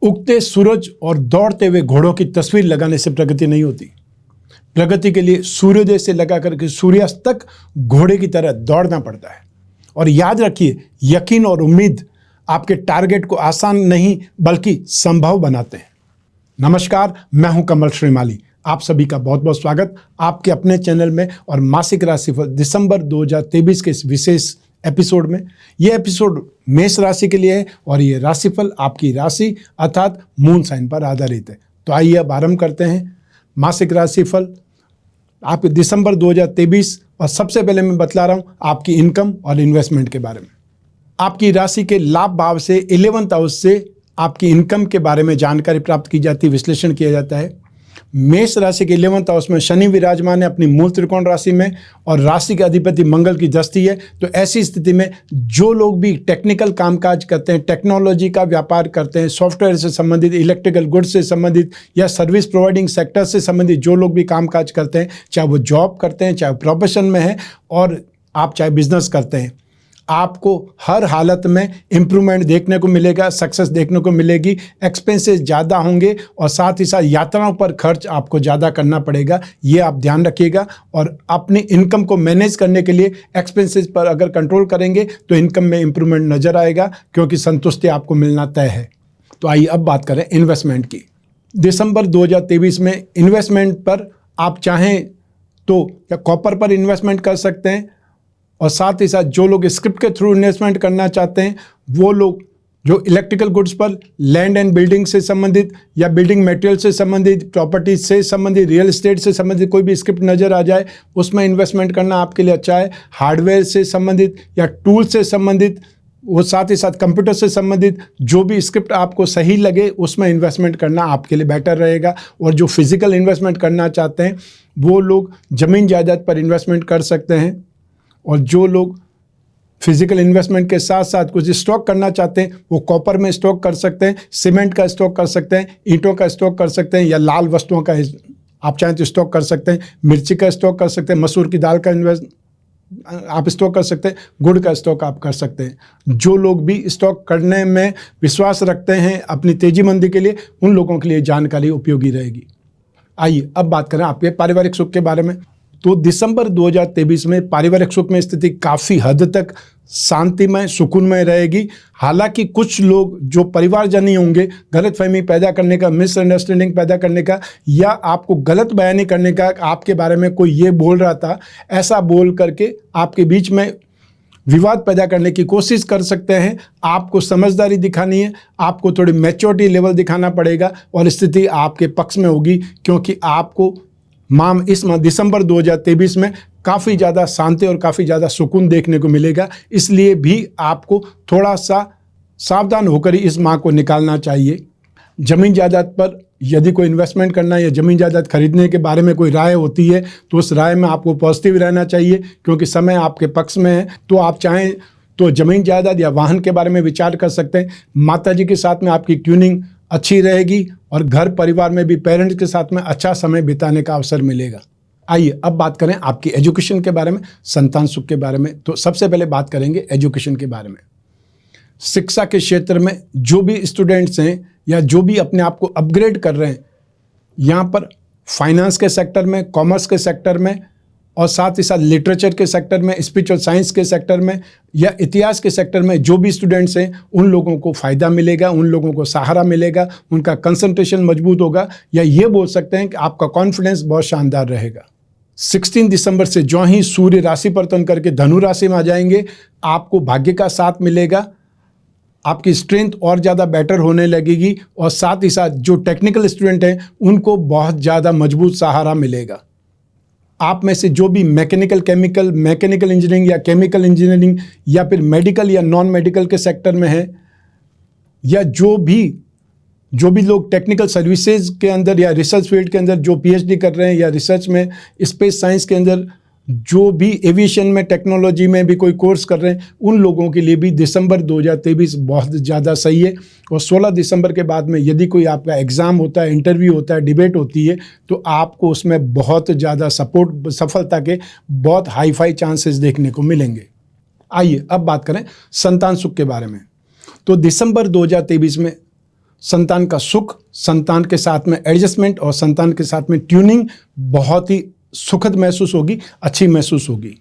उगते सूरज और दौड़ते हुए घोड़ों की तस्वीर लगाने से प्रगति नहीं होती। प्रगति के लिए सूर्योदय से लगा करके सूर्यास्त तक घोड़े की तरह दौड़ना पड़ता है। और याद रखिए, यकीन और उम्मीद आपके टारगेट को आसान नहीं बल्कि संभव बनाते हैं। नमस्कार, मैं हूं कमल श्रीमाली। आप सभी का बहुत बहुत स्वागत आपके अपने चैनल में और मासिक राशिफल दिसंबर 2023 के इस विशेष एपिसोड में। यह एपिसोड मेष राशि के लिए है और ये राशिफल आपकी राशि अर्थात मून साइन पर आधारित है। तो आइए अब आरंभ करते हैं मासिक राशिफल आप दिसंबर 2023। और सबसे पहले मैं बतला रहा हूं आपकी इनकम और इन्वेस्टमेंट के बारे में। आपकी राशि के लाभ भाव से 11th हाउस से आपकी इनकम के बारे में जानकारी प्राप्त की जाती है, विश्लेषण किया जाता है। मेष राशि के 11th हाउस में शनि विराजमान है अपनी मूल त्रिकोण राशि में और राशि के अधिपति मंगल की दृष्टि है। तो ऐसी स्थिति में जो लोग भी टेक्निकल कामकाज करते हैं, टेक्नोलॉजी का व्यापार करते हैं, सॉफ्टवेयर से संबंधित, इलेक्ट्रिकल गुड्स से संबंधित या सर्विस प्रोवाइडिंग सेक्टर से संबंधित जो लोग भी कामकाज करते हैं, चाहे वो जॉब करते हैं, चाहे प्रोफेशन में है और आप चाहे बिजनेस करते हैं, आपको हर हालत में इम्प्रूवमेंट देखने को मिलेगा, सक्सेस देखने को मिलेगी। एक्सपेंसेस ज़्यादा होंगे और साथ ही साथ यात्राओं पर खर्च आपको ज़्यादा करना पड़ेगा, ये आप ध्यान रखिएगा। और अपनी इनकम को मैनेज करने के लिए एक्सपेंसेस पर अगर कंट्रोल करेंगे तो इनकम में इम्प्रूवमेंट नज़र आएगा, क्योंकि संतुष्टि आपको मिलना तय है। तो आइए अब बात करें इन्वेस्टमेंट की। दिसंबर 2023 में इन्वेस्टमेंट पर आप चाहें तो या कॉपर पर इन्वेस्टमेंट कर सकते हैं और साथ ही साथ जो लोग स्क्रिप्ट के थ्रू इन्वेस्टमेंट करना चाहते हैं वो लोग जो इलेक्ट्रिकल गुड्स पर, लैंड एंड बिल्डिंग से संबंधित या बिल्डिंग मटेरियल से संबंधित, प्रॉपर्टी से संबंधित, रियल एस्टेट से संबंधित कोई भी स्क्रिप्ट नज़र आ जाए उसमें इन्वेस्टमेंट करना आपके लिए अच्छा है। हार्डवेयर से संबंधित या टूल से संबंधित, वो साथ ही साथ कंप्यूटर से संबंधित जो भी स्क्रिप्ट आपको सही लगे उसमें इन्वेस्टमेंट करना आपके लिए बेटर रहेगा। और जो फिजिकल इन्वेस्टमेंट करना चाहते हैं वो लोग ज़मीन जायदाद पर इन्वेस्टमेंट कर सकते हैं। और जो लोग फिजिकल इन्वेस्टमेंट के साथ साथ कुछ स्टॉक करना चाहते हैं वो कॉपर में स्टॉक कर सकते हैं, सीमेंट का स्टॉक कर सकते हैं, ईंटों का स्टॉक कर सकते हैं या लाल वस्तुओं का आप चाहें तो स्टॉक कर सकते हैं, मिर्ची का स्टॉक कर सकते हैं, मसूर की दाल का आप स्टॉक कर सकते हैं, गुड़ का स्टॉक आप कर सकते हैं। जो लोग भी स्टॉक करने में विश्वास रखते हैं अपनी तेजी मंदी के लिए, उन लोगों के लिए जानकारी उपयोगी रहेगी। आइए अब बात करें आपके पारिवारिक सुख के बारे में। तो दिसंबर 2023 में पारिवारिक सुख में स्थिति काफ़ी हद तक शांतिमय, सुकूनमय रहेगी। हालांकि कुछ लोग जो परिवारजनी होंगे, गलतफहमी पैदा करने का, मिसअंडरस्टैंडिंग पैदा करने का या आपको गलत बयानी करने का, आपके बारे में कोई ये बोल रहा था, ऐसा बोल करके आपके बीच में विवाद पैदा करने की कोशिश कर सकते हैं। आपको समझदारी दिखानी है, आपको थोड़ी मैच्योरिटी लेवल दिखाना पड़ेगा और स्थिति आपके पक्ष में होगी, क्योंकि आपको इस दिसंबर 2023 में काफ़ी ज़्यादा शांति और काफ़ी ज़्यादा सुकून देखने को मिलेगा। इसलिए भी आपको थोड़ा सा सावधान होकर ही इस माह को निकालना चाहिए। ज़मीन जायदाद पर यदि कोई इन्वेस्टमेंट करना है या ज़मीन जायदाद खरीदने के बारे में कोई राय होती है तो उस राय में आपको पॉजिटिव रहना चाहिए, क्योंकि समय आपके पक्ष में है। तो आप चाहें तो ज़मीन जायदाद या वाहन के बारे में विचार कर सकते हैं। माताजी के साथ में आपकी ट्यूनिंग अच्छी रहेगी और घर परिवार में भी पेरेंट्स के साथ में अच्छा समय बिताने का अवसर मिलेगा। आइए अब बात करें आपकी एजुकेशन के बारे में, संतान सुख के बारे में। तो सबसे पहले बात करेंगे एजुकेशन के बारे में। शिक्षा के क्षेत्र में जो भी स्टूडेंट्स हैं या जो भी अपने आप को अपग्रेड कर रहे हैं, यहाँ पर फाइनेंस के सेक्टर में, कॉमर्स के सेक्टर में और साथ ही साथ लिटरेचर के सेक्टर में, स्पिरिचुअल साइंस के सेक्टर में या इतिहास के सेक्टर में जो भी स्टूडेंट्स हैं उन लोगों को फ़ायदा मिलेगा, उन लोगों को सहारा मिलेगा, उनका कंसंट्रेशन मजबूत होगा या ये बोल सकते हैं कि आपका कॉन्फिडेंस बहुत शानदार रहेगा। 16 दिसंबर से जो ही सूर्य राशि परिवर्तन करके धनु राशि में आ जाएंगे, आपको भाग्य का साथ मिलेगा, आपकी स्ट्रेंथ और ज़्यादा बेटर होने लगेगी और साथ ही साथ जो टेक्निकल स्टूडेंट हैं उनको बहुत ज़्यादा मजबूत सहारा मिलेगा। आप में से जो भी मैकेनिकल इंजीनियरिंग या केमिकल इंजीनियरिंग या फिर मेडिकल या नॉन मेडिकल के सेक्टर में है या जो भी लोग टेक्निकल सर्विसेज के अंदर या रिसर्च फील्ड के अंदर जो पीएचडी कर रहे हैं या रिसर्च में स्पेस साइंस के अंदर जो भी एविएशन में, टेक्नोलॉजी में भी कोई कोर्स कर रहे हैं, उन लोगों के लिए भी दिसंबर 2023 बहुत ज़्यादा सही है। और 16 दिसंबर के बाद में यदि कोई आपका एग्ज़ाम होता है, इंटरव्यू होता है, डिबेट होती है, तो आपको उसमें बहुत ज़्यादा सफलता के बहुत हाई फाई चांसेस देखने को मिलेंगे। आइए अब बात करें संतान सुख के बारे में। तो दिसंबर 2023 में संतान का सुख, संतान के साथ में एडजस्टमेंट और संतान के साथ में ट्यूनिंग बहुत ही सुखद महसूस होगी, अच्छी महसूस होगी।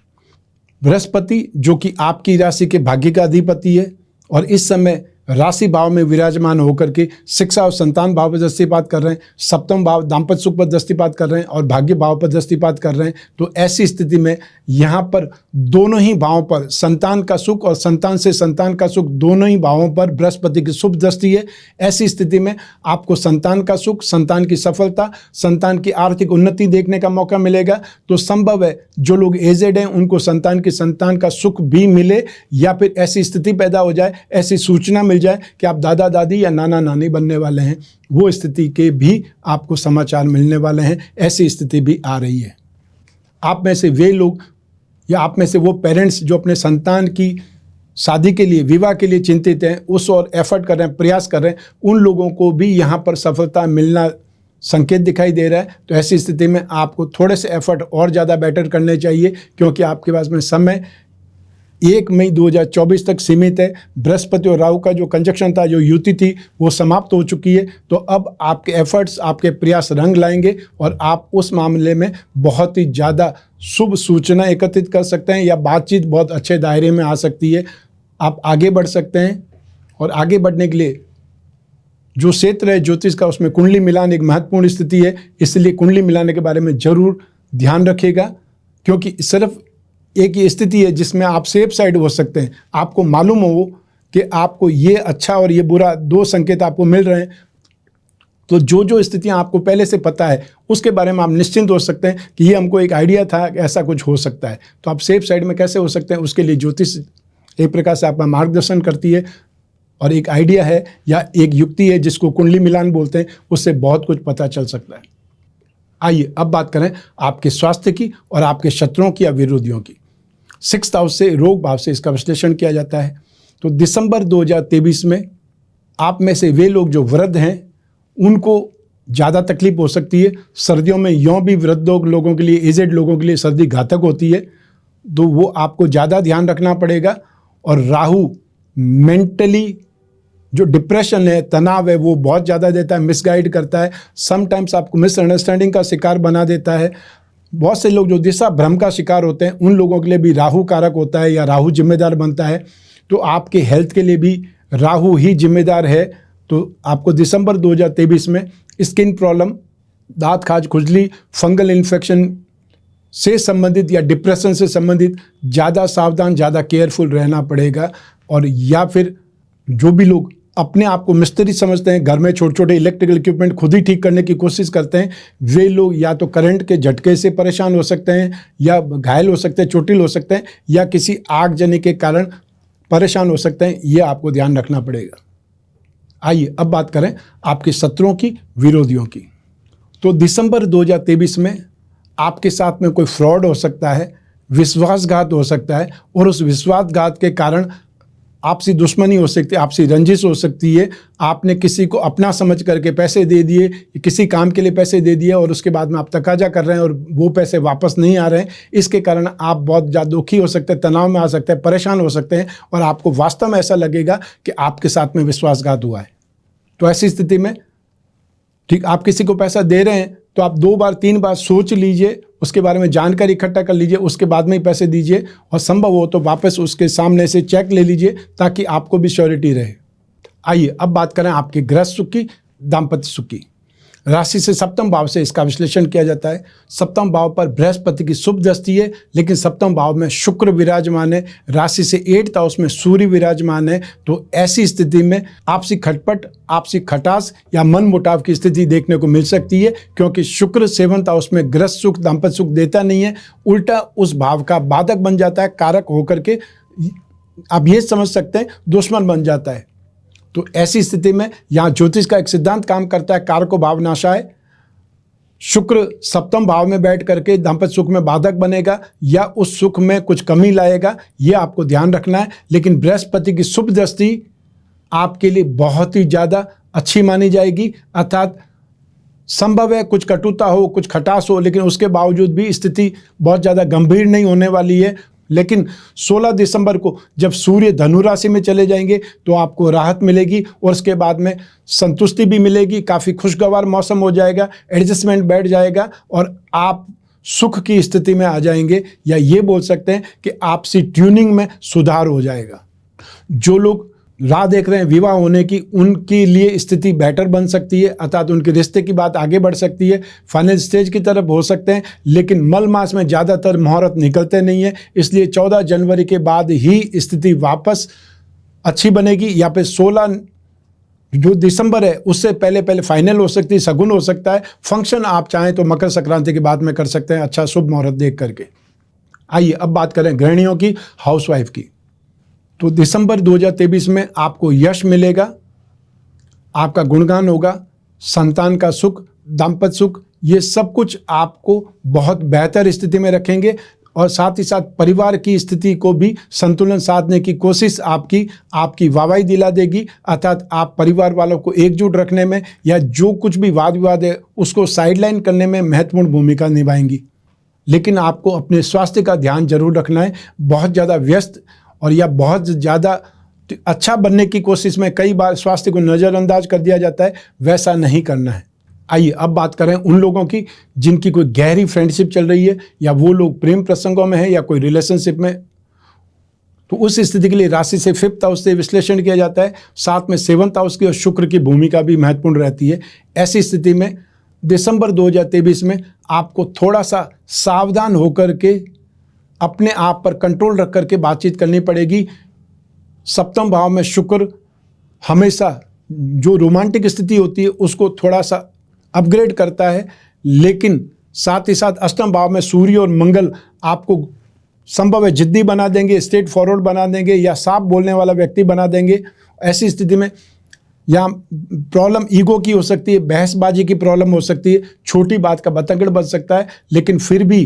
बृहस्पति जो कि आपकी राशि के भाग्य का अधिपति है और इस समय राशि भाव में विराजमान होकर के शिक्षा और संतान भाव पर दृष्टिपात कर रहे हैं, सप्तम भाव दाम्पत्य सुख पर दृष्टिपात कर रहे हैं और भाग्य भाव पर दृष्टिपात कर रहे हैं। तो ऐसी स्थिति में यहाँ पर दोनों ही भावों पर संतान का सुख और संतान से संतान का सुख, दोनों ही भावों पर बृहस्पति की शुभ दृष्टि है। ऐसी स्थिति में आपको संतान का सुख, संतान की सफलता, संतान की आर्थिक उन्नति देखने का मौका मिलेगा। तो संभव है जो लोग एजेड हैं उनको संतान का सुख भी मिले या फिर ऐसी स्थिति पैदा हो जाए, ऐसी सूचना मिल जाए कि आप दादा दादी या नाना नानी बनने वाले हैं, वो स्थिति के भी आपको समाचार मिलने वाले हैं। ऐसी स्थिति भी आ रही है। आप में से वे लोग या आप में से वो पेरेंट्स जो अपने संतान की शादी के लिए, विवाह के लिए चिंतित हैं, उस और एफर्ट कर रहे हैं, प्रयास कर रहे हैं, उन लोगों को भी यहाँ पर सफलता मिलना संकेत दिखाई दे रहा है। तो ऐसी स्थिति में आपको थोड़े से एफर्ट और ज़्यादा बेटर करने चाहिए क्योंकि आपके पास में समय 1 मई 2024 तक सीमित है। बृहस्पति और राहु का जो कंजक्शन था, जो युति थी, वो समाप्त हो चुकी है। तो अब आपके एफर्ट्स, आपके प्रयास रंग लाएंगे और आप उस मामले में बहुत ही ज़्यादा शुभ सूचना एकत्रित कर सकते हैं या बातचीत बहुत अच्छे दायरे में आ सकती है। आप आगे बढ़ सकते हैं और आगे बढ़ने के लिए जो क्षेत्र है ज्योतिष का, उसमें कुंडली मिलान एक महत्वपूर्ण स्थिति है। इसलिए कुंडली मिलाने के बारे में ज़रूर ध्यान रखिएगा क्योंकि सिर्फ एक ही स्थिति है जिसमें आप सेफ साइड हो सकते हैं। आपको मालूम हो कि आपको ये अच्छा और ये बुरा 2 संकेत आपको मिल रहे हैं, तो जो स्थितियां आपको पहले से पता है उसके बारे में आप निश्चिंत हो सकते हैं कि ये हमको एक आइडिया था कि ऐसा कुछ हो सकता है। तो आप सेफ साइड में कैसे हो सकते हैं, उसके लिए ज्योतिष एक प्रकार से आपका मार्गदर्शन करती है और एक आइडिया है या एक युक्ति है जिसको कुंडली मिलान बोलते हैं, उससे बहुत कुछ पता चल सकता है। आइए अब बात करें आपके स्वास्थ्य की और आपके शत्रुओं की या विरोधियों की। 6th हाउस से, रोग भाव से इसका विश्लेषण किया जाता है। तो दिसंबर 2023 में आप में से वे लोग जो वृद्ध हैं उनको ज़्यादा तकलीफ हो सकती है। सर्दियों में यों भी वृद्ध लोगों के लिए, एजेड लोगों के लिए सर्दी घातक होती है, तो वो आपको ज़्यादा ध्यान रखना पड़ेगा। और राहु मेंटली जो डिप्रेशन है, तनाव है, वो बहुत ज़्यादा देता है, मिसगाइड करता है, समटाइम्स आपको मिसअंडरस्टैंडिंग का शिकार बना देता है। बहुत से लोग जो दिशा भ्रम का शिकार होते हैं उन लोगों के लिए भी राहु कारक होता है या राहु जिम्मेदार बनता है। तो आपके हेल्थ के लिए भी राहु ही जिम्मेदार है। तो आपको दिसंबर 2023 में स्किन प्रॉब्लम, दांत खाज, खुजली, फंगल इन्फेक्शन से संबंधित या डिप्रेशन से संबंधित ज़्यादा सावधान, ज़्यादा केयरफुल रहना पड़ेगा। और या फिर जो भी लोग अपने आप को मिस्त्री समझते हैं, घर में छोटे छोटे इलेक्ट्रिकल इक्विपमेंट खुद ही ठीक करने की कोशिश करते हैं, वे लोग या तो करंट के झटके से परेशान हो सकते हैं या घायल हो सकते हैं, चोटिल हो सकते हैं या किसी आगजनी के कारण परेशान हो सकते हैं। ये आपको ध्यान रखना पड़ेगा। आइए अब बात करें आपके शत्रुओं की, विरोधियों की। तो दिसंबर 2023 में आपके साथ में कोई फ्रॉड हो सकता है, विश्वासघात हो सकता है और उस विश्वासघात के कारण आपसी दुश्मनी हो सकती है, आपसी रंजिश हो सकती है। आपने किसी को अपना समझ करके पैसे दे दिए, किसी काम के लिए पैसे दे दिए और उसके बाद में आप तकाजा कर रहे हैं और वो पैसे वापस नहीं आ रहे हैं। इसके कारण आप बहुत ज़्यादा दुखी हो सकते हैं, तनाव में आ सकते हैं, परेशान हो सकते हैं और आपको वास्तव में ऐसा लगेगा कि आपके साथ में विश्वासघात हुआ है। तो ऐसी स्थिति में ठीक, आप किसी को पैसा दे रहे हैं तो आप 2 बार 3 बार सोच लीजिए, उसके बारे में जानकारी इकट्ठा कर लीजिए, उसके बाद में ही पैसे दीजिए और संभव हो तो वापस उसके सामने से चेक ले लीजिए ताकि आपको भी श्योरिटी रहे। आइए अब बात करें आपके गृह सुख की, दाम्पत्य सुख की। राशि से सप्तम भाव से इसका विश्लेषण किया जाता है। सप्तम भाव पर बृहस्पति की शुभ दृष्टि है, लेकिन सप्तम भाव में शुक्र विराजमान है, राशि से 8th हाउस में सूर्य विराजमान है। तो ऐसी स्थिति में आपसी खटपट, आपसी खटास या मन मुटाव की स्थिति देखने को मिल सकती है क्योंकि शुक्र 7th हाउस में गृह सुख, दाम्पत्य सुख देता नहीं है, उल्टा उस भाव का बाधक बन जाता है, कारक होकर के आप ये समझ सकते हैं दुश्मन बन जाता है। तो ऐसी स्थिति में यहाँ ज्योतिष का एक सिद्धांत काम करता है, कारको भावनाशाय। शुक्र सप्तम भाव में बैठ करके दाम्पत्य सुख में बाधक बनेगा या उस सुख में कुछ कमी लाएगा, ये आपको ध्यान रखना है। लेकिन बृहस्पति की शुभ दृष्टि आपके लिए बहुत ही ज़्यादा अच्छी मानी जाएगी, अर्थात संभव है कुछ कटुता हो, कुछ खटास हो, लेकिन उसके बावजूद भी स्थिति बहुत ज़्यादा गंभीर नहीं होने वाली है। लेकिन 16 दिसंबर को जब सूर्य धनु राशि में चले जाएंगे तो आपको राहत मिलेगी और उसके बाद में संतुष्टि भी मिलेगी, काफ़ी खुशगवार मौसम हो जाएगा, एडजस्टमेंट बैठ जाएगा और आप सुख की स्थिति में आ जाएंगे, या ये बोल सकते हैं कि आपसी ट्यूनिंग में सुधार हो जाएगा। जो लोग राह देख रहे हैं विवाह होने की, उनके लिए स्थिति बेटर बन सकती है, अर्थात उनके रिश्ते की बात आगे बढ़ सकती है, फाइनल स्टेज की तरफ हो सकते हैं। लेकिन मल मास में ज़्यादातर मुहूर्त निकलते नहीं है, इसलिए 14 जनवरी के बाद ही स्थिति वापस अच्छी बनेगी, या फिर 16 जो दिसंबर है उससे पहले फाइनल हो सकती है, शगुन हो सकता है। फंक्शन आप चाहें तो मकर संक्रांति के बाद में कर सकते हैं, अच्छा शुभ मुहूर्त देख करके। आइए अब बात करें गृहिणियों की, हाउसवाइफ की। तो दिसंबर 2023 में आपको यश मिलेगा, आपका गुणगान होगा, संतान का सुख, दाम्पत्य सुख, ये सब कुछ आपको बहुत बेहतर स्थिति में रखेंगे और साथ ही साथ परिवार की स्थिति को भी संतुलन साधने की कोशिश आपकी वाहवाही दिला देगी, अर्थात आप परिवार वालों को एकजुट रखने में या जो कुछ भी वाद विवाद है उसको साइडलाइन करने में महत्वपूर्ण भूमिका निभाएंगी। लेकिन आपको अपने स्वास्थ्य का ध्यान जरूर रखना है। बहुत ज़्यादा व्यस्त और या बहुत ज़्यादा अच्छा बनने की कोशिश में कई बार स्वास्थ्य को नज़रअंदाज कर दिया जाता है, वैसा नहीं करना है। आइए अब बात करें उन लोगों की जिनकी कोई गहरी फ्रेंडशिप चल रही है या वो लोग प्रेम प्रसंगों में है या कोई रिलेशनशिप में। तो उस स्थिति के लिए राशि से 5th हाउस से विश्लेषण किया जाता है, साथ में 7th हाउस की और शुक्र की भूमिका भी महत्वपूर्ण रहती है। ऐसी स्थिति में दिसंबर 2023 में आपको थोड़ा सा सावधान होकर के अपने आप पर कंट्रोल रख करके बातचीत करनी पड़ेगी। 7वें भाव में शुक्र हमेशा जो रोमांटिक स्थिति होती है उसको थोड़ा सा अपग्रेड करता है, लेकिन साथ ही साथ 8वें भाव में सूर्य और मंगल आपको संभव है जिद्दी बना देंगे, स्ट्रेट फॉरवर्ड बना देंगे या साफ बोलने वाला व्यक्ति बना देंगे। ऐसी स्थिति में यहाँ प्रॉब्लम ईगो की हो सकती है, बहसबाजी की प्रॉब्लम हो सकती है, छोटी बात का बतंगड़ बन सकता है। लेकिन फिर भी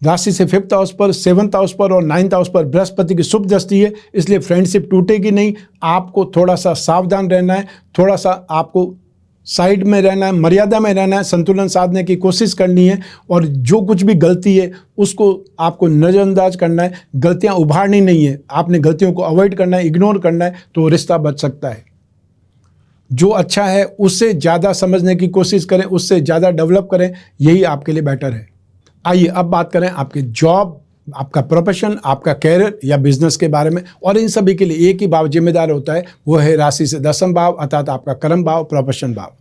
राशि से 5th हाउस पर, 7th हाउस पर और 9th हाउस पर बृहस्पति की शुभ दृष्टि है, इसलिए फ्रेंडशिप टूटेगी नहीं। आपको थोड़ा सा सावधान रहना है, थोड़ा सा आपको साइड में रहना है, मर्यादा में रहना है, संतुलन साधने की कोशिश करनी है और जो कुछ भी गलती है उसको आपको नज़रअंदाज करना है। गलतियां उभारनी नहीं है, आपने गलतियों को अवॉइड करना है, इग्नोर करना है, तो रिश्ता बच सकता है। जो अच्छा है उससे ज़्यादा समझने की कोशिश करें, उससे ज़्यादा डेवलप करें, यही आपके लिए बेटर है। आइए अब बात करें आपके जॉब, आपका प्रोफेशन, आपका कैरियर या बिजनेस के बारे में। और इन सभी के लिए एक ही भाव जिम्मेदार होता है, वो है राशि से 10वां भाव, अर्थात आपका कर्म भाव, प्रोफेशन भाव।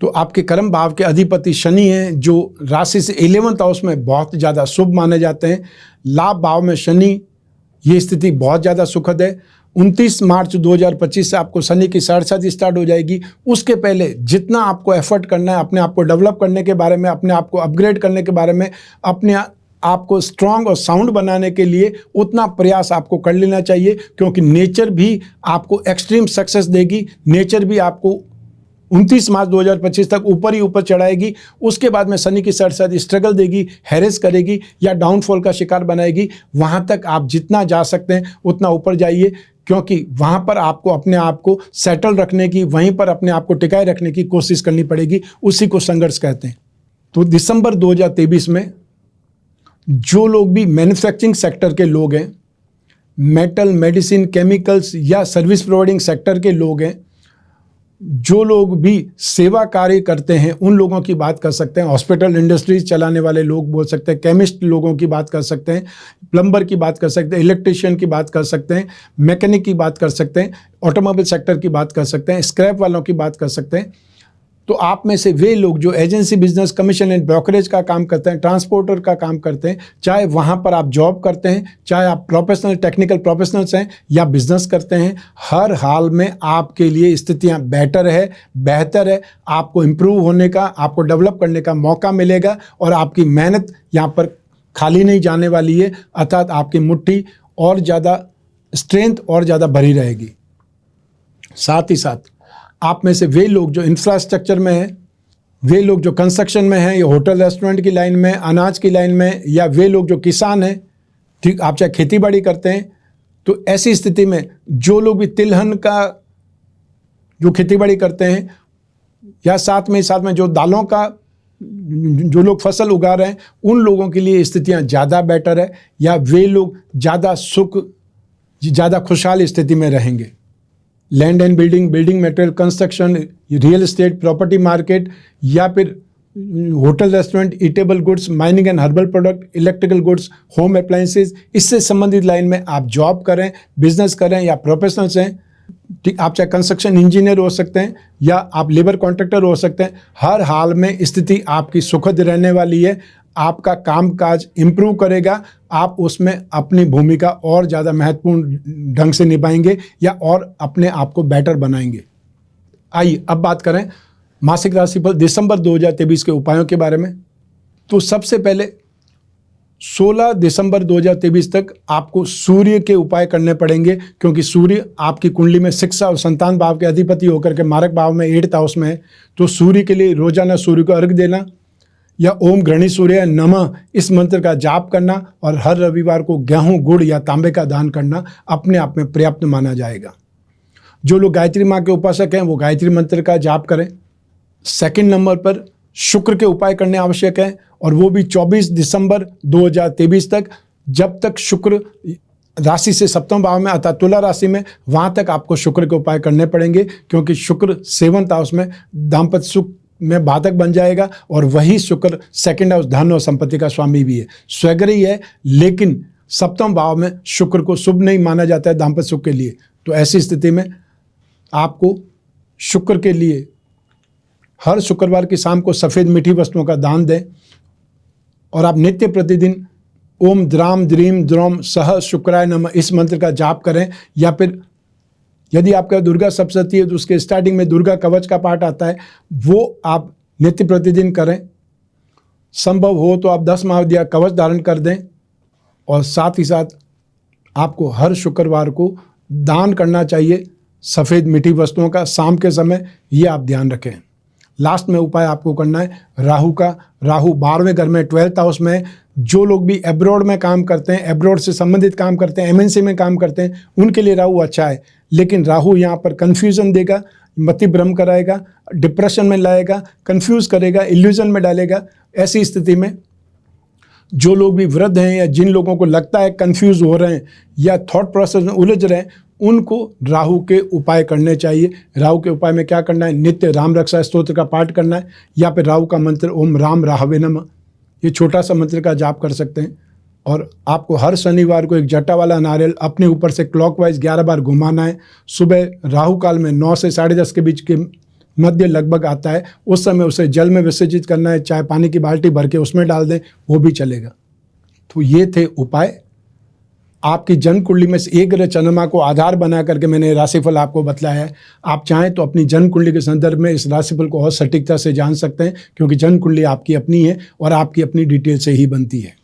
तो आपके कर्म भाव के अधिपति शनि हैं, जो राशि से 11th हाउस में बहुत ज़्यादा शुभ माने जाते हैं। लाभ भाव में शनि, ये स्थिति बहुत ज़्यादा सुखद है। 29 मार्च 2025 से आपको शनि की साढ़े स्टार्ट हो जाएगी। उसके पहले जितना आपको एफर्ट करना है अपने आप को डेवलप करने के बारे में, अपने आप को अपग्रेड करने के बारे में, अपने आपको स्ट्रांग और साउंड बनाने के लिए उतना प्रयास आपको कर लेना चाहिए, क्योंकि नेचर भी आपको एक्सट्रीम सक्सेस देगी। नेचर भी आपको 29 मार्च 2025 तक ऊपर ही ऊपर चढ़ाएगी। उसके बाद में शनि की साढ़े स्ट्रगल देगी, हैरेस करेगी या डाउनफॉल का शिकार बनाएगी। वहाँ तक आप जितना जा सकते हैं उतना ऊपर जाइए, क्योंकि वहाँ पर आपको अपने आप को सेटल रखने की, वहीं पर अपने आप को टिकाए रखने की कोशिश करनी पड़ेगी। उसी को संघर्ष कहते हैं। तो दिसंबर 2023 में जो लोग भी मैन्युफैक्चरिंग सेक्टर के लोग हैं, मेटल, मेडिसिन, केमिकल्स या सर्विस प्रोवाइडिंग सेक्टर के लोग हैं, जो लोग भी सेवा कार्य करते हैं, उन लोगों की बात कर सकते हैं। हॉस्पिटल इंडस्ट्रीज चलाने वाले लोग बोल सकते हैं, केमिस्ट लोगों की बात कर सकते हैं, प्लम्बर की बात कर सकते हैं, इलेक्ट्रिशियन की बात कर सकते हैं, मैकेनिक की बात कर सकते हैं, ऑटोमोबाइल सेक्टर की बात कर सकते हैं, स्क्रैप वालों की बात कर सकते हैं। तो आप में से वे लोग जो agency business, commission and brokerage का काम करते हैं, ट्रांसपोर्टर का काम करते हैं, चाहे वहाँ पर आप जॉब करते हैं, चाहे आप प्रोफेशनल टेक्निकल प्रोफेशनल्स हैं या बिजनेस करते हैं, हर हाल में आपके लिए स्थितियाँ बेहतर है। आपको इम्प्रूव होने का, आपको डेवलप करने का मौका मिलेगा और आपकी मेहनत यहाँ पर खाली नहीं जाने वाली है, अर्थात आपकी मुट्ठी और ज़्यादा स्ट्रेंथ और ज़्यादा भरी रहेगी। साथ ही साथ आप में से वे लोग जो इंफ्रास्ट्रक्चर में हैं, वे लोग जो कंस्ट्रक्शन में हैं या होटल रेस्टोरेंट की लाइन में, अनाज की लाइन में, या वे लोग जो किसान हैं, ठीक, आप चाहे खेती बाड़ी करते हैं, तो ऐसी स्थिति में जो लोग भी तिलहन का जो खेती बाड़ी करते हैं या साथ में जो दालों का जो लोग फसल उगा रहे हैं उन लोगों के लिए स्थितियां ज़्यादा बेटर है, या वे लोग ज़्यादा ज़्यादा खुशहाल स्थिति में रहेंगे। Land and building, building material, construction, real estate, property market, या फिर hotel, restaurant, eatable goods, mining and herbal product, electrical goods, home appliances, इससे संबंधित लाइन में आप जॉब करें, बिजनेस करें या प्रोफेशनल्स हैं। ठीक, आप चाहे कंस्ट्रक्शन इंजीनियर हो सकते हैं या आप लेबर कॉन्ट्रैक्टर हो सकते हैं। हर हाल में स्थिति आपकी सुखद रहने वाली है। आपका कामकाज इम्प्रूव करेगा, आप उसमें अपनी भूमिका और ज़्यादा महत्वपूर्ण ढंग से निभाएंगे या और अपने आप को बेटर बनाएंगे। आइए अब बात करें मासिक राशिफल दिसंबर 2023 के उपायों के बारे में। तो सबसे पहले 16 दिसंबर 2023 तक आपको सूर्य के उपाय करने पड़ेंगे, क्योंकि सूर्य आपकी कुंडली में शिक्षा और संतान भाव के अधिपति होकर के मारक भाव में 8th हाउस में है। तो सूर्य के लिए रोजाना सूर्य को अर्घ देना या ओम घृणी सूर्य नमः इस मंत्र का जाप करना और हर रविवार को गेहूं, गुड़ या तांबे का दान करना अपने आप में पर्याप्त माना जाएगा। जो लोग गायत्री माँ के उपासक हैं वो गायत्री मंत्र का जाप करें। सेकंड नंबर पर शुक्र के उपाय करने आवश्यक है, और वो भी 24 दिसंबर 2023 तक। जब तक शुक्र राशि से सप्तम भाव में अर्थात तुला राशि में, वहाँ तक आपको शुक्र के उपाय करने पड़ेंगे, क्योंकि शुक्र 7th हाउस में दाम्पत्य सुख में बाधक बन जाएगा, और वही शुक्र 2nd हाउस धन और संपत्ति का स्वामी भी है। स्वग्रही है, लेकिन सप्तम भाव में शुक्र को शुभ नहीं माना जाता है दाम्पत्य सुख के लिए। तो ऐसी स्थिति में आपको शुक्र के लिए हर शुक्रवार की शाम को सफ़ेद मीठी वस्तुओं का दान दें, और आप नित्य प्रतिदिन ओम द्राम द्रीम द्रोम सह शुक्राय नमः इस मंत्र का जाप करें। या फिर यदि आपका दुर्गा सप्तशती है तो उसके स्टार्टिंग में दुर्गा कवच का पाठ आता है, वो आप नित्य प्रतिदिन करें। संभव हो तो आप 10 महाविद्या कवच धारण कर दें, और साथ ही साथ आपको हर शुक्रवार को दान करना चाहिए सफ़ेद मीठी वस्तुओं का शाम के समय, ये आप ध्यान रखें। लास्ट में उपाय आपको करना है राहु का। राहु 12वें घर में 12th हाउस में है। जो लोग भी एब्रॉड में काम करते हैं, एब्रॉड से संबंधित काम करते हैं, MNC में काम करते हैं, उनके लिए राहु अच्छा है। लेकिन राहु यहाँ पर कन्फ्यूज़न देगा, मति भ्रम कराएगा, डिप्रेशन में लाएगा, कन्फ्यूज करेगा, इल्यूजन में डालेगा। ऐसी स्थिति में जो लोग भी वृद्ध हैं या जिन लोगों को लगता है कन्फ्यूज हो रहे हैं या थॉट प्रोसेस में उलझ रहे हैं, उनको राहु के उपाय करने चाहिए। राहु के उपाय में क्या करना है? नित्य राम रक्षा स्तोत्र का पाठ करना है, या फिर राहु का मंत्र ओम राम राहवे नमः, ये छोटा सा मंत्र का जाप कर सकते हैं। और आपको हर शनिवार को एक जटा वाला नारियल अपने ऊपर से क्लॉकवाइज 11 बार घुमाना है। सुबह राहु काल में 9 से 10:30 के बीच के मध्य लगभग आता है, उस समय उसे जल में विसर्जित करना है, चाहे पानी की बाल्टी भर के उसमें डाल दें, वो भी चलेगा। तो ये थे उपाय। आपकी जन्म कुंडली में से एक ग्रह चंद्रमा को आधार बना करके मैंने राशिफल आपको बतलाया है। आप चाहें तो अपनी जन्म कुंडली के संदर्भ में इस राशिफल को और सटीकता से जान सकते हैं, क्योंकि जन्म कुंडली आपकी अपनी है और आपकी अपनी डिटेल से ही बनती है।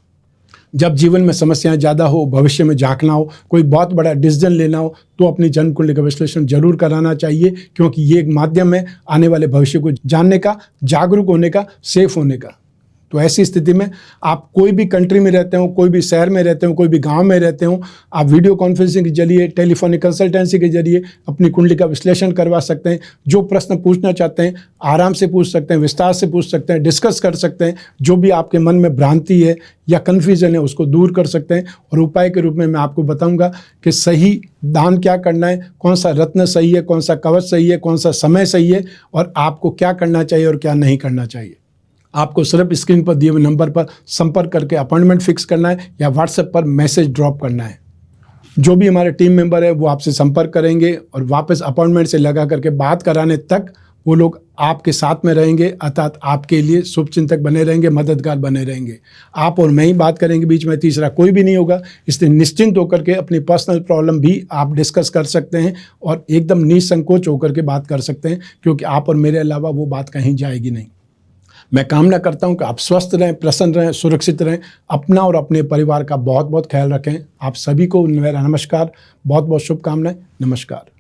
जब जीवन में समस्याएं ज़्यादा हो, भविष्य में झांकना हो, कोई बहुत बड़ा डिसीजन लेना हो, तो अपनी जन्म कुंडली का विश्लेषण जरूर कराना चाहिए, क्योंकि ये एक माध्यम है आने वाले भविष्य को जानने का, जागरूक होने का, सेफ होने का। तो ऐसी स्थिति में आप कोई भी कंट्री में रहते हो, कोई भी शहर में रहते हो, कोई भी गांव में रहते हो, आप वीडियो कॉन्फ्रेंसिंग के जरिए, टेलीफोनिक कंसल्टेंसी के जरिए अपनी कुंडली का विश्लेषण करवा सकते हैं। जो प्रश्न पूछना चाहते हैं आराम से पूछ सकते हैं, विस्तार से पूछ सकते हैं, डिस्कस कर सकते हैं। जो भी आपके मन में भ्रांति है या कन्फ्यूजन है उसको दूर कर सकते हैं। और उपाय के रूप में मैं आपको बताऊँगा कि सही दान क्या करना है, कौन सा रत्न सही है, कौन सा कवच सही है, कौन सा समय सही है, और आपको क्या करना चाहिए और क्या नहीं करना चाहिए। आपको सिर्फ स्क्रीन पर दिए हुए नंबर पर संपर्क करके अपॉइंटमेंट फिक्स करना है या व्हाट्सएप पर मैसेज ड्रॉप करना है। जो भी हमारे टीम मेंबर है वो आपसे संपर्क करेंगे और वापस अपॉइंटमेंट से लगा करके बात कराने तक वो लोग आपके साथ में रहेंगे, अर्थात आपके लिए शुभचिंतक बने रहेंगे, मददगार बने रहेंगे। आप और मैं ही बात करेंगे, बीच में तीसरा कोई भी नहीं होगा। इसलिए निश्चिंत होकर के अपनी पर्सनल प्रॉब्लम भी आप डिस्कस कर सकते हैं और एकदम निसंकोच होकर के बात कर सकते हैं, क्योंकि आप और मेरे अलावा वो बात कहीं जाएगी नहीं। मैं कामना करता हूं कि आप स्वस्थ रहें, प्रसन्न रहें, सुरक्षित रहें, अपना और अपने परिवार का बहुत बहुत ख्याल रखें। आप सभी को मेरा नमस्कार, बहुत बहुत शुभकामनाएं। नमस्कार।